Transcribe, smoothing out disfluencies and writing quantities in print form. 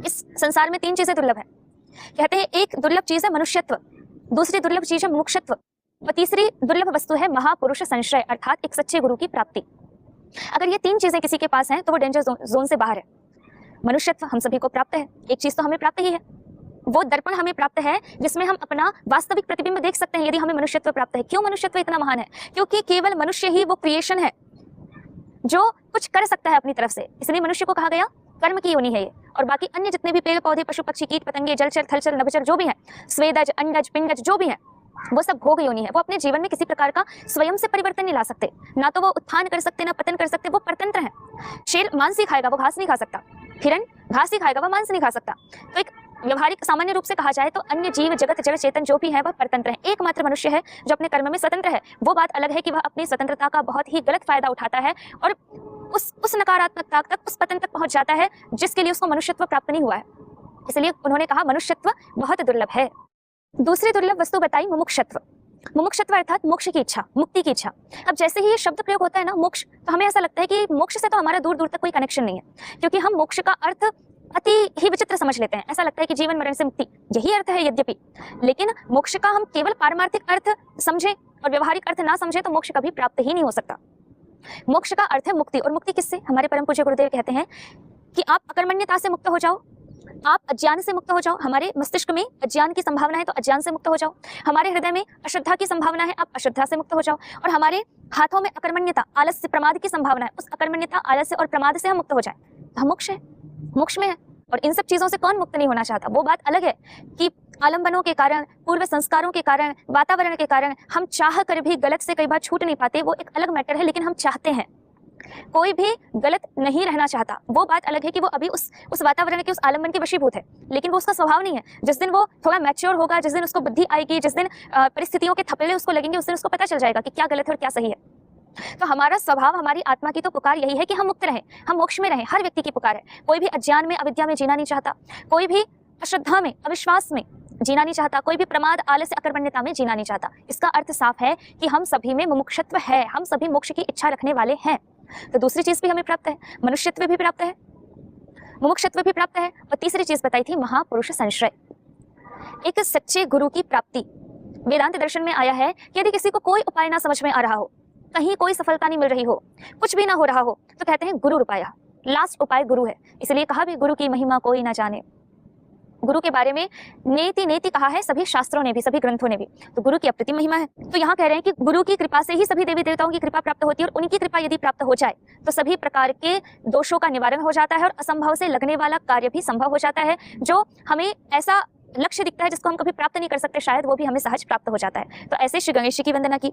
इस संसार में 3 चीजें दुर्लभ है। कहते हैं एक दुर्लभ चीज है मनुष्यत्व, दूसरी दुर्लभ चीज है मुमुक्षत्व और तीसरी दुर्लभ वस्तु है महापुरुष संश्रय अर्थात एक सच्चे गुरु की प्राप्ति। अगर ये 3 चीजें किसी के पास हैं तो वो डेंजर जोन से बाहर है। मनुष्यत्व हम सभी को प्राप्त है, एक चीज तो हमें प्राप्त ही है, वो दर्पण हमें प्राप्त है जिसमें हम अपना वास्तविक प्रतिबिंब देख सकते हैं। यदि हमें मनुष्यत्व प्राप्त है, क्यों मनुष्यत्व इतना महान है? क्योंकि केवल मनुष्य ही वो क्रिएशन है जो कुछ कर सकता है अपनी तरफ से, इसलिए मनुष्य को कहा गया कर्म की योनि है ये। और बाकी अन्य जितने भी पेड़ पौधे पशु पक्षी कीट पतंगे जलचर थलचर नभचर जो भी है, स्वेदज अंडज पिंडज जो भी है, वो सब भोग योनि है। वो अपने जीवन में किसी प्रकार का स्वयं से परिवर्तन नहीं ला सकते, ना तो वो उत्थान कर सकते ना पतन कर सकते, वो परतंत्र है। शेर मांस ही खाएगा, वो घास नहीं खा सकता। हिरण घास ही खाएगा, वो मांस नहीं खा सकता। तो एक व्यवहारिक सामान्य रूप से कहा जाए तो अन्य जीव जगत जड़ चेतन जो भी है वह परतंत्र है। एकमात्र मनुष्य है जो अपने कर्म में स्वतंत्र है। वो बात अलग है कि वह अपनी स्वतंत्रता का बहुत ही गलत फायदा उठाता है और उस नकारात्मकता तक, उस पतन तक पहुंच जाता है जिसके लिए उसको मनुष्यत्व प्राप्त नहीं हुआ है। इसलिए उन्होंने कहा मनुष्यत्व बहुत दुर्लभ है। दूसरी दुर्लभ वस्तु बताई मुमुक्षत्व। मुमुक्षत्व अर्थात मोक्ष की इच्छा, मुक्ति की इच्छा। अब जैसे ही ये शब्द प्रयोग होता है ना मोक्ष, तो हमें ऐसा लगता है कि मोक्ष से तो हमारा दूर दूर तक कोई कनेक्शन नहीं है, क्योंकि हम मोक्ष का अर्थ अति ही विचित्र समझ लेते हैं। ऐसा लगता है कि जीवन मरण से मुक्ति यही अर्थ है यद्यपि, लेकिन मोक्ष का हम केवल पारमार्थिक अर्थ समझे और व्यवहारिक अर्थ ना समझे तो मोक्ष कभी प्राप्त ही नहीं हो सकता। मोक्ष का अर्थ है मुक्ति, और मुक्ति किससे? हमारे परम पूज्य गुरुदेव कहते हैं कि आप अकर्मण्यता से मुक्त हो जाओ, आप अज्ञान से मुक्त हो जाओ। हमारे मस्तिष्क में अज्ञान की संभावना है तो अज्ञान से मुक्त हो जाओ, हमारे हृदय में अश्रद्धा की संभावना है, आप अश्रद्धा से मुक्त हो जाओ, और हमारे हाथों में अकर्मण्यता आलस्य प्रमाद की संभावना है, उस अकर्मण्यता आलस्य और प्रमाद से हम मुक्त हो जाए तो हम मोक्ष है, मोक्ष में है। और इन सब चीजों से कौन मुक्त नहीं होना चाहता? वो बात अलग है कि आलंबनों के कारण, पूर्व संस्कारों के कारण, वातावरण के कारण हम चाह कर भी गलत से कई बार छूट नहीं पाते, वो एक अलग मैटर है, लेकिन हम चाहते हैं। कोई भी गलत नहीं रहना चाहता, वो बात अलग है कि वो अभी उस वातावरण के उस आलंबन के वशीभूत है, लेकिन वो उसका स्वभाव नहीं है। जिस दिन वो थोड़ा मैच्योर होगा, जिस दिन उसको बुद्धि आएगी, जिस दिन परिस्थितियों के थपेड़े उसको लगेंगे, उस दिन उसको पता चल जाएगा कि क्या गलत है और क्या सही है। तो हमारा स्वभाव, हमारी आत्मा की तो पुकार यही है कि हम मुक्त रहें, हम मोक्ष में रहें। हर व्यक्ति की पुकार है। कोई भी अज्ञान में अविद्या में जीना नहीं चाहता, कोई भी अश्रद्धा में अविश्वास में जीना नहीं चाहता, कोई भी प्रमाद आलस्य अकर्मण्यता में जीना नहीं चाहता। इसका अर्थ साफ है कि हम सभी में मुमुक्षत्व है, हम सभी मोक्ष की इच्छा रखने वाले हैं। तो दूसरी चीज भी हमें प्राप्त है, मनुष्यत्व भी प्राप्त है, मुमुक्षत्व भी प्राप्त है, और तीसरी चीज बताई थी महापुरुष संश्रय, एक सच्चे गुरु की प्राप्ति। वेदांत दर्शन में आया है कि यदि किसी को कोई उपाय ना समझ में आ रहा हो, कहीं कोई सफलता नहीं मिल रही हो, कुछ भी ना हो रहा हो, तो कहते हैं गुरु उपाय, लास्ट उपाय गुरु है। इसलिए कहा भी गुरु की महिमा कोई ना जाने। गुरु के बारे में नेति नेति कहा है सभी शास्त्रों ने भी, सभी ग्रंथों ने भी। तो गुरु की अप्रतिम महिमा है। तो यहाँ कह रहे हैं कि गुरु की कृपा से ही सभी देवी देवताओं की कृपा प्राप्त होती है, और उनकी कृपा यदि प्राप्त हो जाए तो सभी प्रकार के दोषों का निवारण हो जाता है और असंभव से लगने वाला कार्य भी संभव हो जाता है। जो हमें ऐसा लक्ष्य दिखता है जिसको हम कभी प्राप्त नहीं कर सकते, शायद वो भी हमें सहज प्राप्त हो जाता है। तो ऐसे श्री गणेश जी की वंदना की।